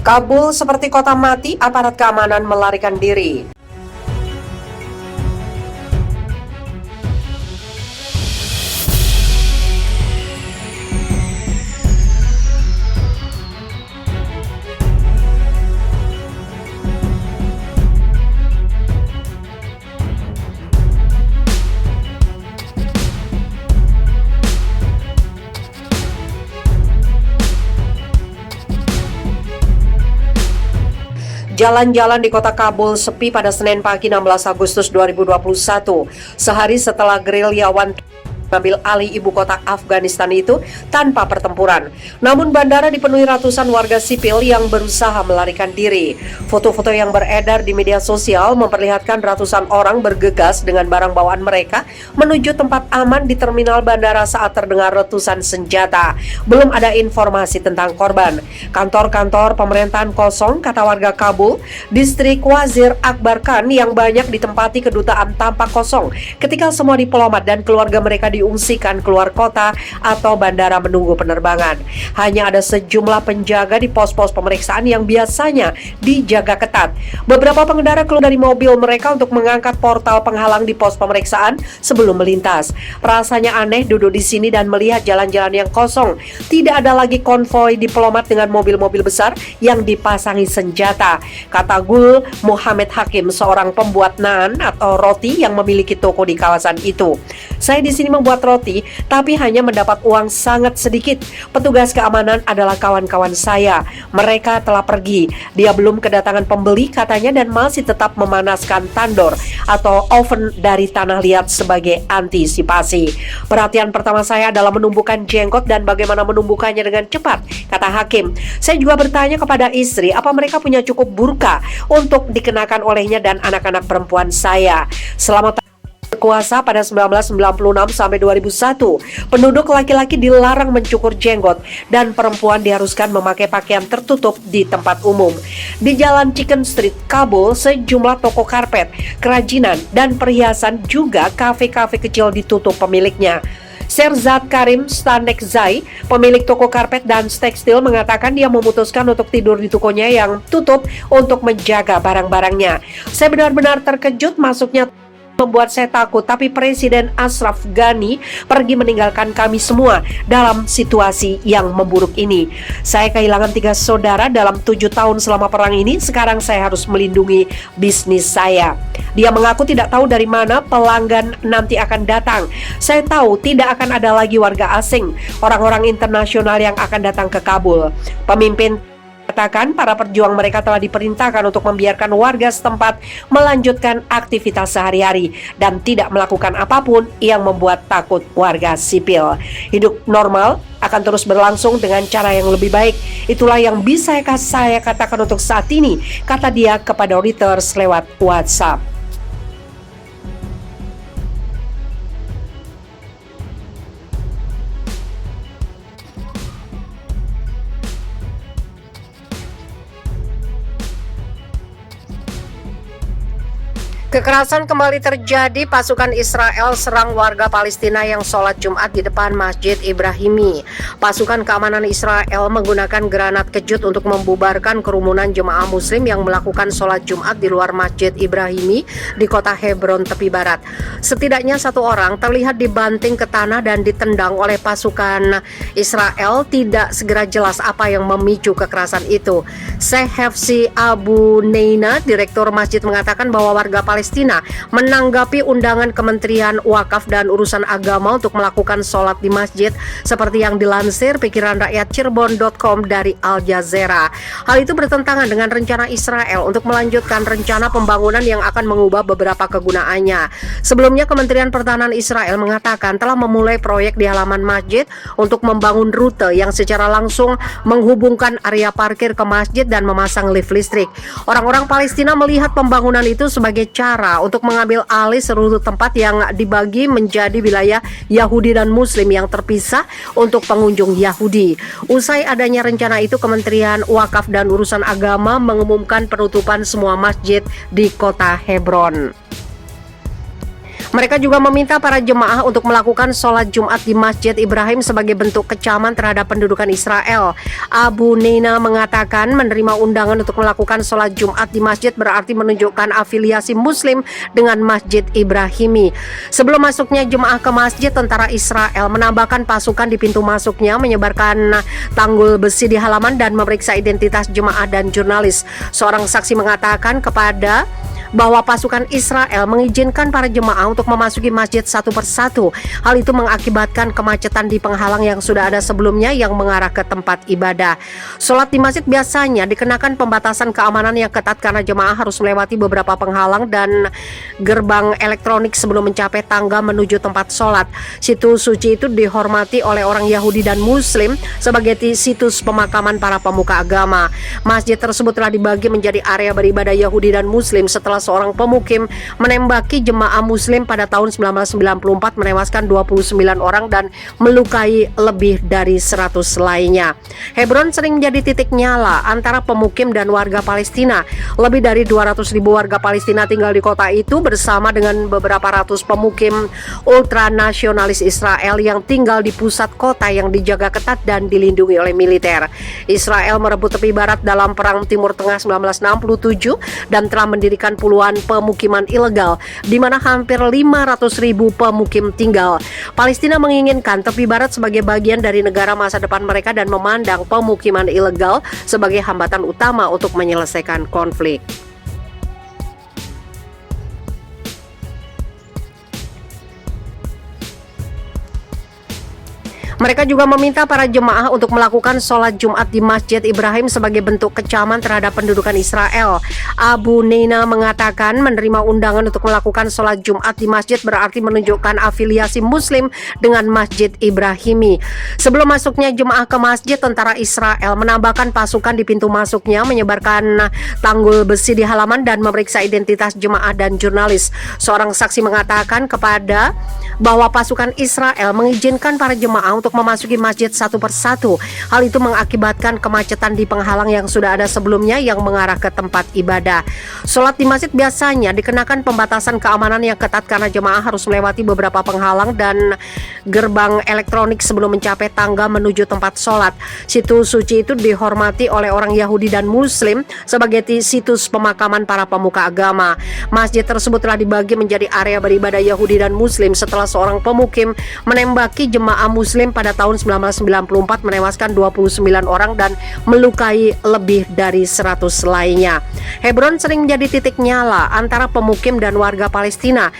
Kabul seperti kota mati, aparat keamanan melarikan diri. Jalan-jalan di kota Kabul sepi pada Senin pagi 16 Agustus 2021, sehari setelah gerilyawan mengambil alih ibu kota Afghanistan itu tanpa pertempuran. Namun bandara dipenuhi ratusan warga sipil yang berusaha melarikan diri. Foto-foto yang beredar di media sosial memperlihatkan ratusan orang bergegas dengan barang bawaan mereka menuju tempat aman di terminal bandara saat terdengar letusan senjata. Belum ada informasi tentang korban. Kantor-kantor pemerintahan kosong, kata warga Kabul. Distrik Wazir Akbar Khan yang banyak ditempati kedutaan tampak kosong ketika semua diplomat dan keluarga mereka diungsikan keluar kota atau bandara menunggu penerbangan. Hanya ada sejumlah penjaga di pos-pos pemeriksaan yang biasanya dijaga ketat. Beberapa pengendara keluar dari mobil mereka untuk mengangkat portal penghalang di pos pemeriksaan sebelum melintas. Rasanya aneh duduk di sini dan melihat jalan-jalan yang kosong. Tidak ada lagi konvoi diplomat dengan mobil-mobil besar yang dipasangi senjata, kata Gul Muhammad Hakim, seorang pembuat naan atau roti yang memiliki toko di kawasan itu. Saya di sini membuat roti, tapi hanya mendapat uang sangat sedikit. Petugas keamanan adalah kawan-kawan saya. Mereka telah pergi. Dia belum kedatangan pembeli katanya dan masih tetap memanaskan tandor atau oven dari tanah liat sebagai antisipasi. Perhatian pertama saya adalah menumbuhkan jenggot dan bagaimana menumbuhkannya dengan cepat, kata Hakim. Saya juga bertanya kepada istri, apa mereka punya cukup burka untuk dikenakan olehnya dan anak-anak perempuan saya. Selama berkuasa pada 1996 sampai 2001, penduduk laki-laki dilarang mencukur jenggot dan perempuan diharuskan memakai pakaian tertutup di tempat umum. Di Jalan Chicken Street, Kabul, sejumlah toko karpet, kerajinan, dan perhiasan juga kafe-kafe kecil ditutup pemiliknya. Sherzad Karim Stanekzai, pemilik toko karpet dan tekstil, mengatakan dia memutuskan untuk tidur di tokonya yang tutup untuk menjaga barang-barangnya. Saya benar-benar terkejut, masuknya membuat saya takut, tapi Presiden Ashraf Ghani pergi meninggalkan kami semua dalam situasi yang memburuk ini. Saya kehilangan 3 saudara dalam 7 tahun selama perang ini. Sekarang saya harus melindungi bisnis saya. Dia mengaku tidak tahu dari mana pelanggan nanti akan datang. Saya tahu tidak akan ada lagi warga asing, orang-orang internasional yang akan datang ke Kabul. Pemimpin katakan para perjuang mereka telah diperintahkan untuk membiarkan warga setempat melanjutkan aktivitas sehari-hari dan tidak melakukan apapun yang membuat takut warga sipil. Hidup normal akan terus berlangsung dengan cara yang lebih baik. Itulah yang bisa saya katakan untuk saat ini, kata dia kepada Reuters lewat WhatsApp. Kekerasan kembali terjadi, pasukan Israel serang warga Palestina yang sholat Jumat di depan Masjid Ibrahimi. Pasukan keamanan Israel menggunakan granat kejut untuk membubarkan kerumunan jemaah muslim yang melakukan sholat Jumat di luar Masjid Ibrahimi di kota Hebron, tepi barat. Setidaknya 1 orang terlihat dibanting ke tanah dan ditendang oleh pasukan Israel. Tidak segera jelas apa yang memicu kekerasan itu. Sheikh Hafsi Abu Neina, direktur masjid, mengatakan bahwa warga Palestina menanggapi undangan Kementerian Wakaf dan Urusan Agama untuk melakukan sholat di masjid seperti yang dilansir pikiran rakyat Cirebon.com dari Al Jazeera. Hal itu bertentangan dengan rencana Israel untuk melanjutkan rencana pembangunan yang akan mengubah beberapa kegunaannya. Sebelumnya Kementerian Pertahanan Israel mengatakan telah memulai proyek di halaman masjid untuk membangun rute yang secara langsung menghubungkan area parkir ke masjid dan memasang lift listrik. Orang-orang Palestina melihat pembangunan itu sebagai cara untuk mengambil alih seluruh tempat yang dibagi menjadi wilayah Yahudi dan Muslim yang terpisah untuk pengunjung Yahudi. Usai adanya rencana itu, Kementerian Wakaf dan Urusan Agama mengumumkan penutupan semua masjid di kota Hebron. Mereka juga meminta para jemaah untuk melakukan sholat Jumat di Masjid Ibrahim sebagai bentuk kecaman terhadap pendudukan Israel. Abu Neina mengatakan menerima undangan untuk melakukan sholat Jumat di masjid berarti menunjukkan afiliasi Muslim dengan Masjid Ibrahimi. Sebelum masuknya jemaah ke masjid, tentara Israel menambahkan pasukan di pintu masuknya, menyebarkan tanggul besi di halaman dan memeriksa identitas jemaah dan jurnalis. Seorang saksi mengatakan bahwa pasukan Israel mengizinkan para jemaah untuk memasuki masjid satu persatu. Hal itu mengakibatkan kemacetan di penghalang yang sudah ada sebelumnya yang mengarah ke tempat ibadah. Sholat di masjid biasanya dikenakan pembatasan keamanan yang ketat karena jemaah harus melewati beberapa penghalang dan gerbang elektronik sebelum mencapai tangga menuju tempat sholat. Situs suci itu dihormati oleh orang Yahudi dan Muslim sebagai situs pemakaman para pemuka agama. Masjid tersebut telah dibagi menjadi area beribadah Yahudi dan Muslim setelah seorang pemukim menembaki jemaah Muslim pada tahun 1994, menewaskan 29 orang dan melukai lebih dari 100 lainnya. Hebron sering menjadi titik nyala antara pemukim dan warga Palestina. Lebih dari 200.000 warga Palestina tinggal di kota itu bersama dengan beberapa ratus pemukim ultranasionalis Israel yang tinggal di pusat kota yang dijaga ketat dan dilindungi oleh militer. Israel merebut tepi barat dalam Perang Timur Tengah 1967 dan telah mendirikan puluhan pemukiman ilegal di mana hampir 500.000 pemukim tinggal. Palestina menginginkan tepi barat sebagai bagian dari negara masa depan mereka dan memandang pemukiman ilegal sebagai hambatan utama untuk menyelesaikan konflik. Mereka juga meminta para jemaah untuk melakukan sholat Jumat di Masjid Ibrahim sebagai bentuk kecaman terhadap pendudukan Israel. Abu Neina mengatakan menerima undangan untuk melakukan sholat Jumat di masjid berarti menunjukkan afiliasi Muslim dengan Masjid Ibrahimi. Sebelum masuknya jemaah ke masjid, tentara Israel menambahkan pasukan di pintu masuknya, menyebarkan tanggul besi di halaman dan memeriksa identitas jemaah dan jurnalis. Seorang saksi mengatakan bahwa pasukan Israel mengizinkan para jemaah untuk memasuki masjid satu persatu. Hal itu mengakibatkan kemacetan di penghalang yang sudah ada sebelumnya yang mengarah ke tempat ibadah. Sholat di masjid biasanya dikenakan pembatasan keamanan yang ketat karena jemaah harus melewati beberapa penghalang dan gerbang elektronik sebelum mencapai tangga menuju tempat sholat. Situs suci itu dihormati oleh orang Yahudi dan Muslim sebagai situs pemakaman para pemuka agama. Masjid tersebut telah dibagi menjadi area beribadah Yahudi dan Muslim setelah seorang pemukim menembaki jemaah Muslim pada tahun 1994, menewaskan 29 orang dan melukai lebih dari 100 lainnya. Hebron sering menjadi titik nyala antara pemukim dan warga Palestina.